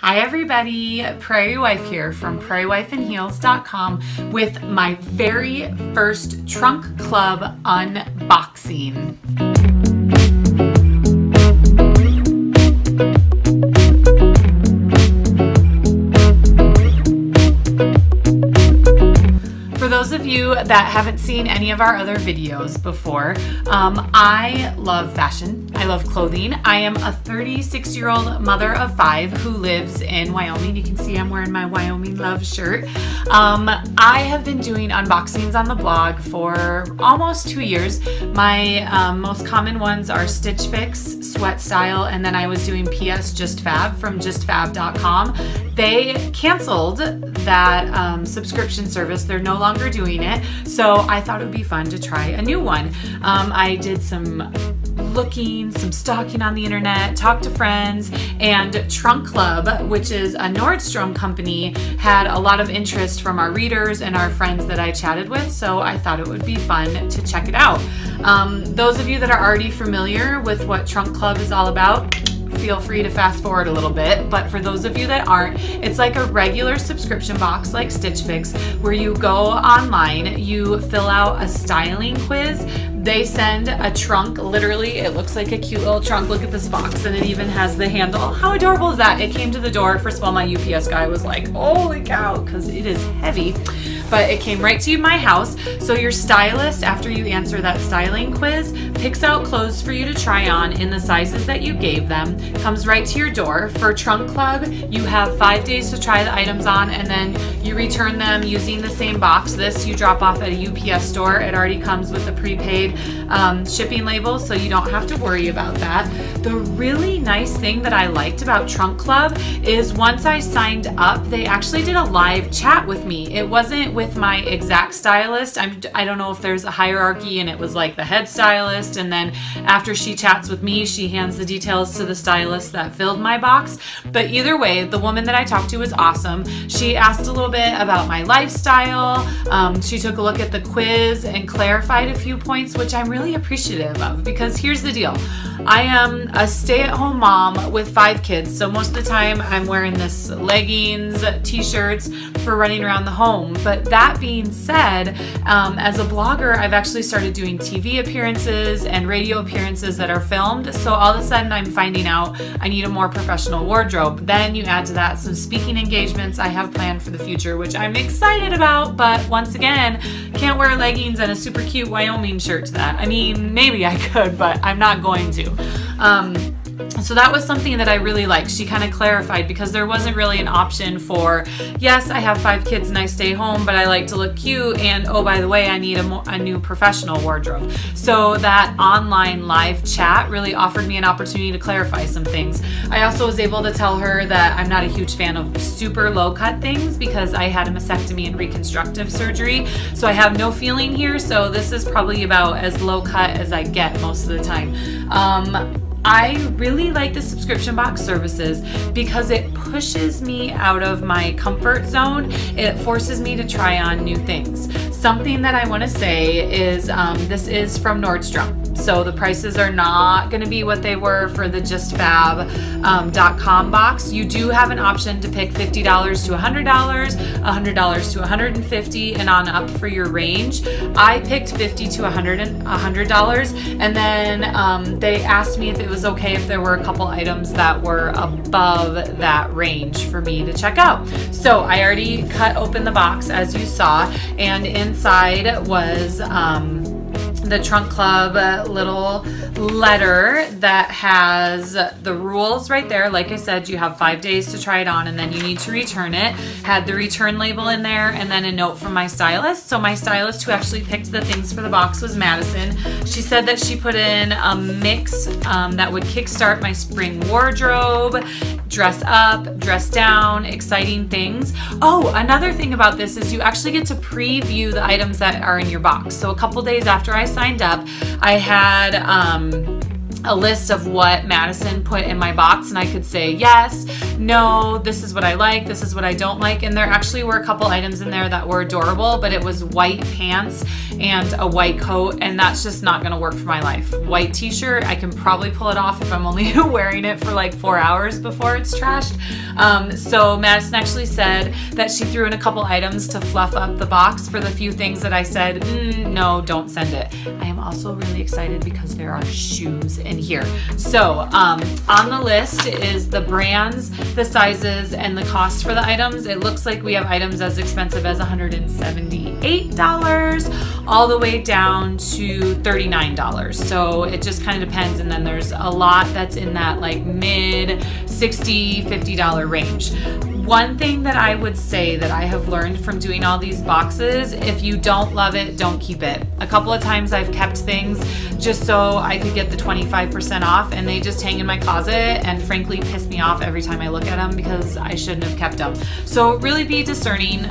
Hi everybody, Prairie Wife here from prairiewifeandheels.com with my very first Trunk Club unboxing. For those of you that haven't seen any of our other videos before, I love fashion. I love clothing. I am a 36-year-old mother of 5 who lives in Wyoming. You can see I'm wearing my Wyoming Love shirt. I have been doing unboxings on the blog for almost 2 years. My most common ones are Stitch Fix, Sweat Style, and then I was doing PS Just Fab from justfab.com. They canceled that subscription service. They're no longer doing it, so I thought it would be fun to try a new one. I did some looking, some stalking on the internet, talked to friends, and Trunk Club, which is a Nordstrom company, had a lot of interest from our readers and our friends that I chatted with, so I thought it would be fun to check it out. Those of you that are already familiar with what Trunk Club is all about, feel free to fast forward a little bit, but for those of you that aren't, it's like a regular subscription box like Stitch Fix where you go online, you fill out a styling quiz, they send a trunk, literally it looks like a cute little trunk. Look at this box, and it even has the handle. How adorable is that? It came to the door. First of all, my UPS guy was like, holy cow, because it is heavy. But it came right to my house. So your stylist, after you answer that styling quiz, picks out clothes for you to try on in the sizes that you gave them, comes right to your door. For Trunk Club, you have 5 days to try the items on, and then you return them using the same box. This you drop off at a UPS store. It already comes with a prepaid shipping label, so you don't have to worry about that. The really nice thing that I liked about Trunk Club is once I signed up, they actually did a live chat with me. It wasn't with my exact stylist. I don't know if there's a hierarchy, and it was like the head stylist, and then after she chats with me, she hands the details to the stylist that filled my box. But either way, the woman that I talked to was awesome. She asked a little bit about my lifestyle. She took a look at the quiz and clarified a few points, which I'm really appreciative of, because here's the deal. I am a stay-at-home mom with 5 kids, so most of the time I'm wearing this leggings, t-shirts for running around the home. But that being said, as a blogger, I've actually started doing TV appearances and radio appearances that are filmed, so all of a sudden I'm finding out I need a more professional wardrobe. Then you add to that some speaking engagements I have planned for the future, which I'm excited about, but once again, can't wear leggings and a super cute Wyoming shirt to that. I mean, maybe I could, but I'm not going to. So that was something that I really liked. She kind of clarified, because there wasn't really an option for, yes, I have 5 kids and I stay home, but I like to look cute, and oh, by the way, I need a new professional wardrobe. So that online live chat really offered me an opportunity to clarify some things. I also was able to tell her that I'm not a huge fan of super low cut things, because I had a mastectomy and reconstructive surgery, so I have no feeling here, so this is probably about as low cut as I get most of the time. I really like the subscription box services because it pushes me out of my comfort zone. It forces me to try on new things. Something that I want to say is this is from Nordstrom. So the prices are not going to be what they were for the justfab.com box. You do have an option to pick $50 to $100, $100 to $150, and on up for your range. I picked $50 to $100, and then they asked me if it was okay if there were a couple items that were above that range for me to check out. So I already cut open the box, as you saw, and inside was the Trunk Club little letter that has the rules right there. Like I said, you have 5 days to try it on, and then you need to return it. Had the return label in there, and then a note from my stylist. So my stylist, who actually picked the things for the box, was Madison. She said that she put in a mix that would kickstart my spring wardrobe, dress up, dress down, exciting things. Oh, another thing about this is you actually get to preview the items that are in your box. So a couple days after I signed up, I had a list of what Madison put in my box, and I could say yes, no, this is what I like, this is what I don't like. And there actually were a couple items in there that were adorable, but it was white pants and a white coat, and that's just not gonna work for my life. White t-shirt, I can probably pull it off if I'm only wearing it for like 4 hours before it's trashed. So Madison actually said that she threw in a couple items to fluff up the box for the few things that I said, no, don't send it. I am also really excited because there are shoes in here. So on the list is the brands, the sizes, and the cost for the items. It looks like we have items as expensive as $178 all the way down to $39. So it just kind of depends. And then there's a lot that's in that like mid $60, $50 range. One thing that I would say that I have learned from doing all these boxes, if you don't love it, don't keep it. A couple of times I've kept things just so I could get the 25% off, and they just hang in my closet and frankly piss me off every time I look at them because I shouldn't have kept them. So really be discerning.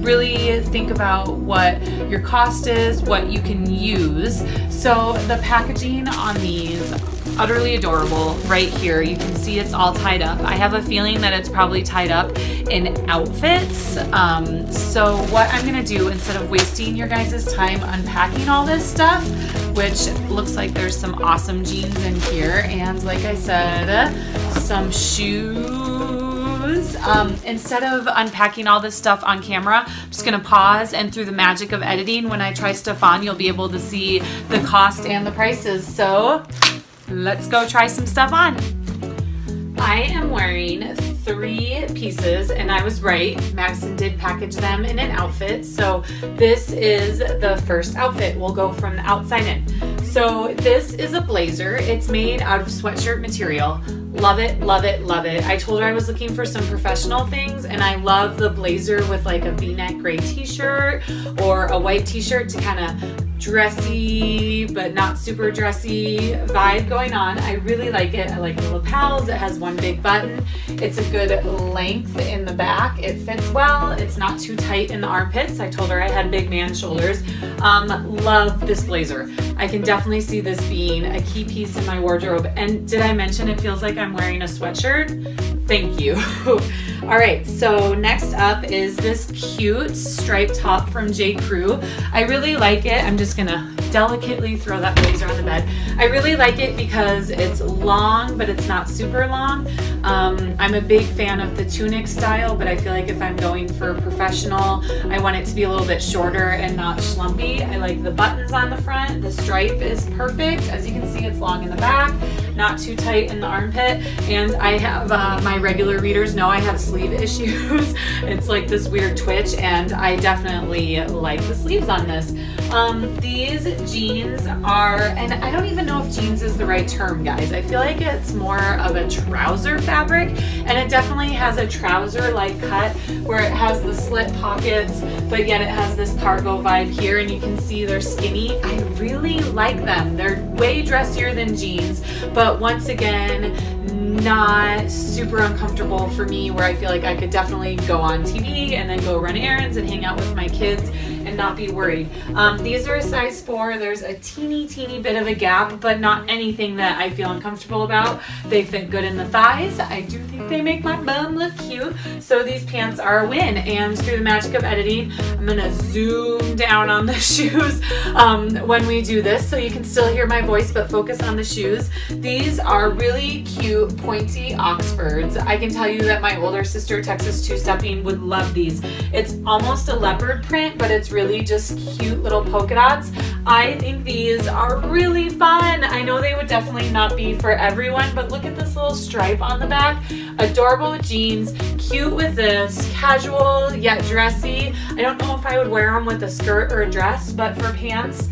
Really think about what your cost is, what you can use. So the packaging on these, utterly adorable right here. You can see it's all tied up. I have a feeling that it's probably tied up in outfits. So what I'm gonna do, instead of wasting your guys' time unpacking all this stuff, which looks like there's some awesome jeans in here, and like I said, some shoes. Instead of unpacking all this stuff on camera, I'm just gonna pause, and through the magic of editing, when I try stuff on, you'll be able to see the cost and the prices. So let's go try some stuff on. I am wearing 3 pieces, and I was right. Madison did package them in an outfit. So this is the first outfit. We'll go from the outside in. So this is a blazer. It's made out of sweatshirt material. Love it, love it, love it. I told her I was looking for some professional things, and I love the blazer with like a v-neck gray t-shirt or a white t-shirt to kind of dressy but not super dressy vibe going on. I really like it. I like the lapels. It has one big button. It's a good length in the back. It fits well. It's not too tight in the armpits. I told her I had big man shoulders. Love this blazer. I can definitely see this being a key piece in my wardrobe. And did I mention it feels like I'm wearing a sweatshirt? Thank you. All right, so next up is this cute striped top from J. Crew. I really like it. I'm just gonna delicately throw that blazer on the bed. I really like it because it's long, but it's not super long. I'm a big fan of the tunic style, but I feel like if I'm going for professional, I want it to be a little bit shorter and not schlumpy. I like the buttons on the front. The stripe is perfect. As you can see, it's long in the back, not too tight in the armpit. And I have, my regular readers know I have sleeve issues. It's like this weird twitch, and I definitely like the sleeves on this. These jeans are, and I don't even know if jeans is the right term, guys. I feel like it's more of a trouser fabric, and it definitely has a trouser-like cut where it has the slit pockets, but yet it has this cargo vibe here, and you can see they're skinny. I really like them. They're way dressier than jeans, but once again, not super uncomfortable for me, where I feel like I could definitely go on TV and then go run errands and hang out with my kids and not be worried. These are a size 4. There's a teeny bit of a gap, but not anything that I feel uncomfortable about. They fit good in the thighs. I do think they make my bum look cute. So these pants are a win. And through the magic of editing, I'm gonna zoom down on the shoes when we do this, so you can still hear my voice, but focus on the shoes. These are really cute, pointy Oxfords. I can tell you that my older sister, Texas Two-Stepping, would love these. It's almost a leopard print, but it's really just cute little polka dots. I think these are really fun. I know they would definitely not be for everyone, but look at this little stripe on the back. Adorable with jeans, cute with this, casual yet dressy. I don't know if I would wear them with a skirt or a dress, but for pants,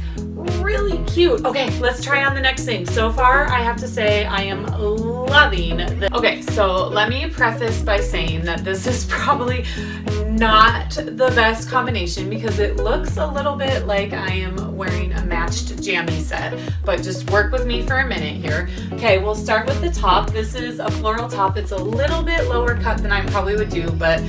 really cute. Okay, let's try on the next thing. So far, I have to say I am loving this. Okay, so let me preface by saying that this is probably not the best combination because it looks a little bit like I am wearing a matched jammy set, but just work with me for a minute here. Okay, we'll start with the top. This is a floral top. It's a little bit lower cut than I probably would do, but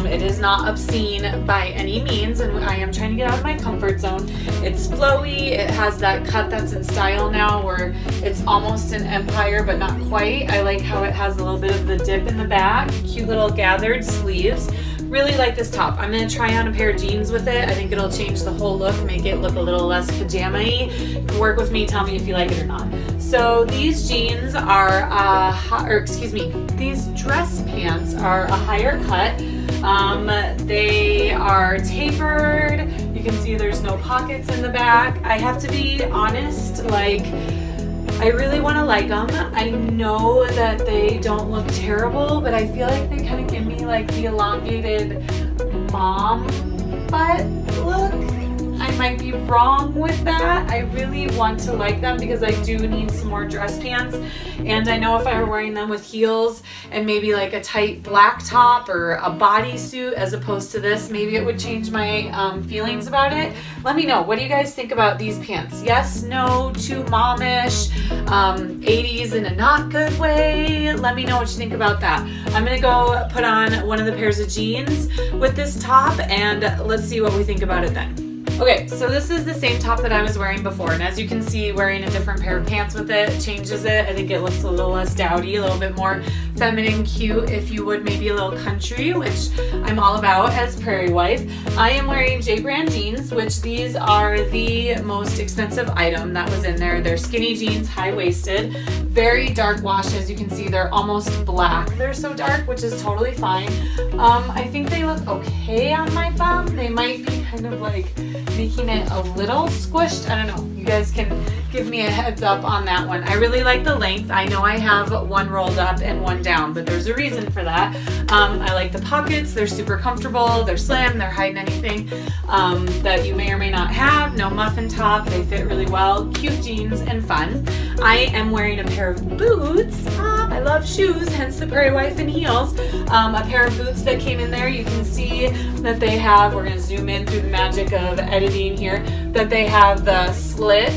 it is not obscene by any means, and I am trying to get out of my comfort zone. It's flowy. It has that cut that's in style now where it's almost an empire, but not quite. I like how it has a little bit of the dip in the back. Cute little gathered sleeves. really like this top. I'm gonna try on a pair of jeans with it. I think it'll change the whole look, make it look a little less pajama-y. Work with me, tell me if you like it or not. So these jeans are, these dress pants are a higher cut. They are tapered. You can see there's no pockets in the back. I have to be honest, like, I really want to like them. I know that they don't look terrible, but I feel like they kind of give me like the elongated mom butt look. I might be wrong with that. I really want to like them because I do need some more dress pants. And I know if I were wearing them with heels and maybe like a tight black top or a bodysuit as opposed to this, maybe it would change my feelings about it. Let me know. What do you guys think about these pants? Yes, no, too momish, 80s in a not good way? Let me know what you think about that. I'm gonna go put on one of the pairs of jeans with this top and let's see what we think about it then. Okay, so this is the same top that I was wearing before, and as you can see, wearing a different pair of pants with it changes it. I think it looks a little less dowdy, a little bit more feminine, cute, if you would, maybe a little country, which I'm all about as Prairie wife. I am wearing J brand jeans, which these are the most expensive item that was in there. They're skinny jeans, high-waisted, very dark wash. As you can see, they're almost black. They're so dark, which is totally fine. I think they look okay on my bum. They might be kind of like making it a little squished. I don't know. You guys can give me a heads up on that one. I really like the length. I know I have one rolled up and one down, but there's a reason for that. I like the pockets. They're super comfortable. They're slim. They're hiding anything that you may or may not have. No muffin top. They fit really well. Cute jeans and fun. I am wearing a pair of boots. I love shoes, hence the Prairie wife and heels. A pair of boots that came in there. You can see that they have, we're gonna zoom in through the magic of editing here, that they have the slit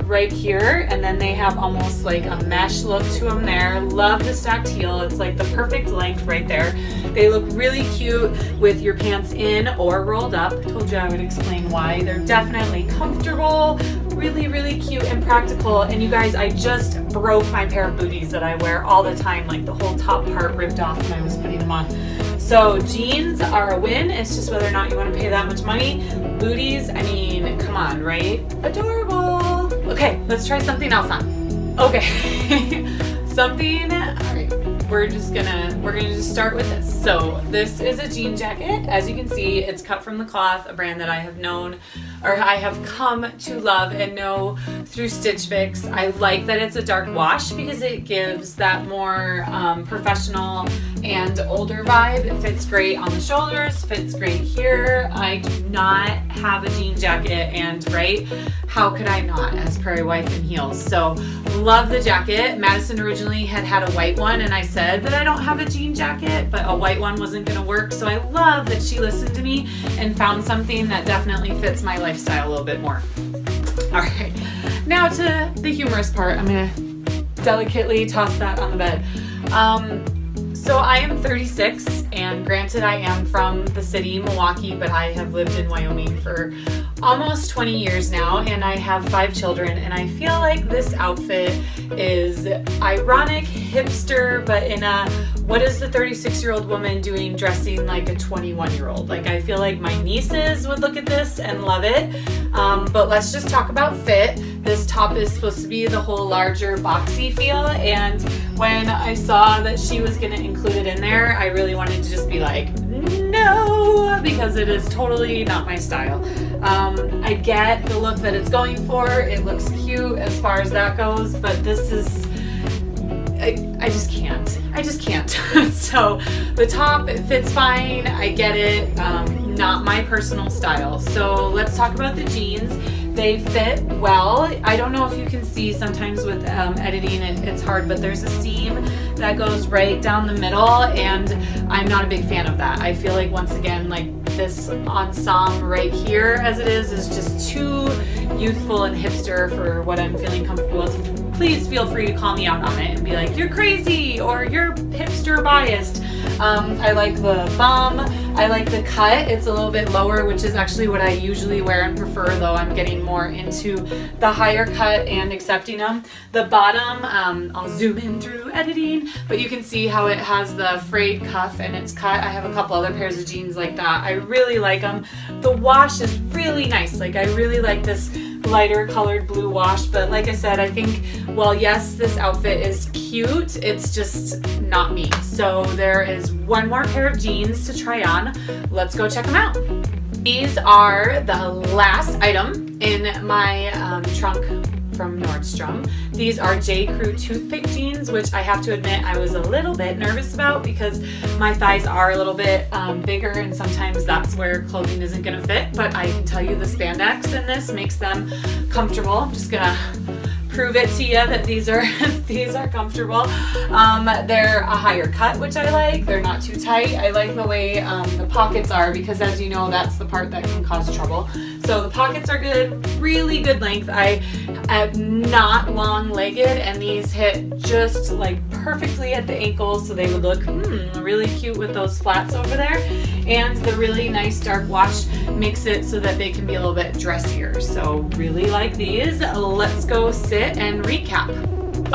right here, and then they have almost like a mesh look to them there. Love the stacked heel. It's like the perfect length right there. They look really cute with your pants in or rolled up. I told you I would explain why. They're definitely comfortable, really, really cute and practical. And you guys, I just broke my pair of booties that I wear all the time, like the whole top part ripped off when I was putting them on. So jeans are a win. It's just whether or not you want to pay that much money. Booties, I mean, come on, right? Adorable. Okay, let's try something else on. Okay, something, all right. We're gonna just start with this. So this is a jean jacket. As you can see, it's cut from the cloth, a brand that I have known, or I have come to love and know through Stitch Fix. I like that it's a dark wash because it gives that more professional and older vibe. It fits great on the shoulders, fits great here. I do not have a jean jacket, and right, how could I not as Prairie wife in heels? So love the jacket. Madison originally had a white one, and I said that I don't have a jean jacket, but a white one wasn't gonna work. So I love that she listened to me and found something that definitely fits my lifestyle a little bit more. All right, now to the humorous part. I'm gonna delicately toss that on the bed. So I am 36, and granted I am from the city, Milwaukee, but I have lived in Wyoming for almost 20 years now, and I have 5 children, and I feel like this outfit is ironic, hipster, but in a, what is the 36-year-old woman doing dressing like a 21-year-old? Like, I feel like my nieces would look at this and love it, but let's just talk about fit. This top is supposed to be the whole larger boxy feel, and when I saw that she was gonna include it in there, I really wanted to just be like, no, because it is totally not my style. I get the look that it's going for. It looks cute as far as that goes, but this is, I just can't. I just can't. So the top, it fits fine. I get it. Not my personal style. So let's talk about the jeans. They fit well. I don't know if you can see, sometimes with editing it's hard, but there's a seam that goes right down the middle, and I'm not a big fan of that. I feel like, once again, like this ensemble right here as it is just too youthful and hipster for what I'm feeling comfortable with please feel free to call me out on it and be like, you're crazy or you're hipster biased. I like the bum. I like the cut. It's a little bit lower, which is actually what I usually wear and prefer, though I'm getting more into the higher cut and accepting them. The bottom, I'll zoom in through editing, but you can see how it has the frayed cuff and it's cut. I have a couple other pairs of jeans like that. I really like them. The wash is really nice. Like, I really like this lighter colored blue wash, but like I said, I think, well, yes, this outfit is cute, it's just not me. So there is one more pair of jeans to try on. Let's go check them out. These are the last item in my trunk from Nordstrom. These are J. Crew toothpick jeans, which I have to admit I was a little bit nervous about because my thighs are a little bit bigger, and sometimes that's where clothing isn't gonna fit, but I can tell you the spandex in this makes them comfortable. I'm just gonna prove it to you that these are these are comfortable. They're a higher cut, which I like. They're not too tight. I like the way the pockets are, because as you know, that's the part that can cause trouble. So the pockets are good, really good length. I am not long-legged, and these hit just like perfectly at the ankles, so they would look really cute with those flats over there. And the really nice dark wash makes it so that they can be a little bit dressier. So really like these. Let's go sit and recap.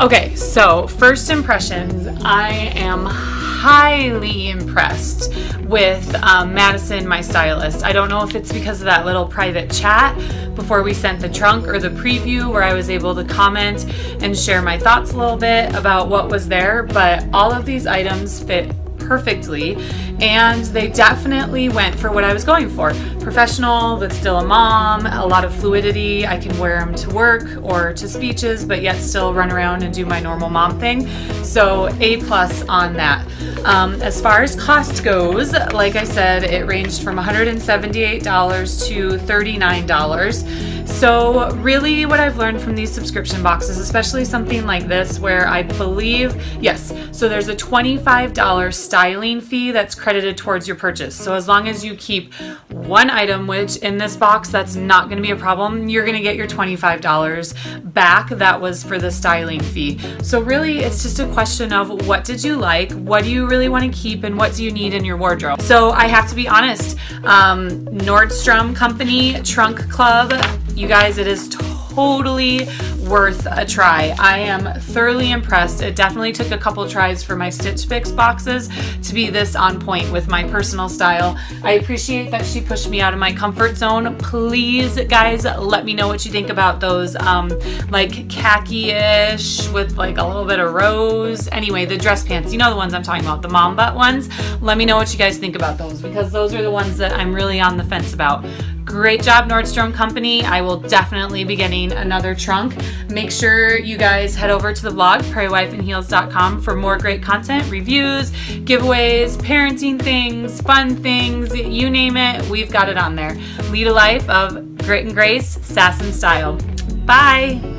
Okay, so first impressions, I am highly impressed with Madison, my stylist. I don't know if it's because of that little private chat before we sent the trunk, or the preview where I was able to comment and share my thoughts a little bit about what was there, but all of these items fit perfectly, and they definitely went for what I was going for. Professional, but still a mom, a lot of fluidity. I can wear them to work or to speeches, but yet still run around and do my normal mom thing. So A+ on that. As far as cost goes, like I said, it ranged from $178 to $39. So really what I've learned from these subscription boxes, especially something like this where I believe, yes, so there's a $25 styling fee that's credited towards your purchase. So as long as you keep one item, which in this box, that's not gonna be a problem, you're gonna get your $25 back. That was for the styling fee. So really it's just a question of what did you like, what do you really wanna keep, and what do you need in your wardrobe? So I have to be honest, Nordstrom Company Trunk Club, you guys, it is totally worth a try. I am thoroughly impressed. It definitely took a couple tries for my Stitch Fix boxes to be this on point with my personal style. I appreciate that she pushed me out of my comfort zone. Please, guys, let me know what you think about those like khaki-ish with like a little bit of rose. Anyway, the dress pants, you know the ones I'm talking about, the mom butt ones. Let me know what you guys think about those, because those are the ones that I'm really on the fence about. Great job, Nordstrom Company. I will definitely be getting another trunk. Make sure you guys head over to the blog, prairiewifeandheels.com, for more great content, reviews, giveaways, parenting things, fun things, you name it, we've got it on there. Lead a life of grit and grace, sass and style. Bye.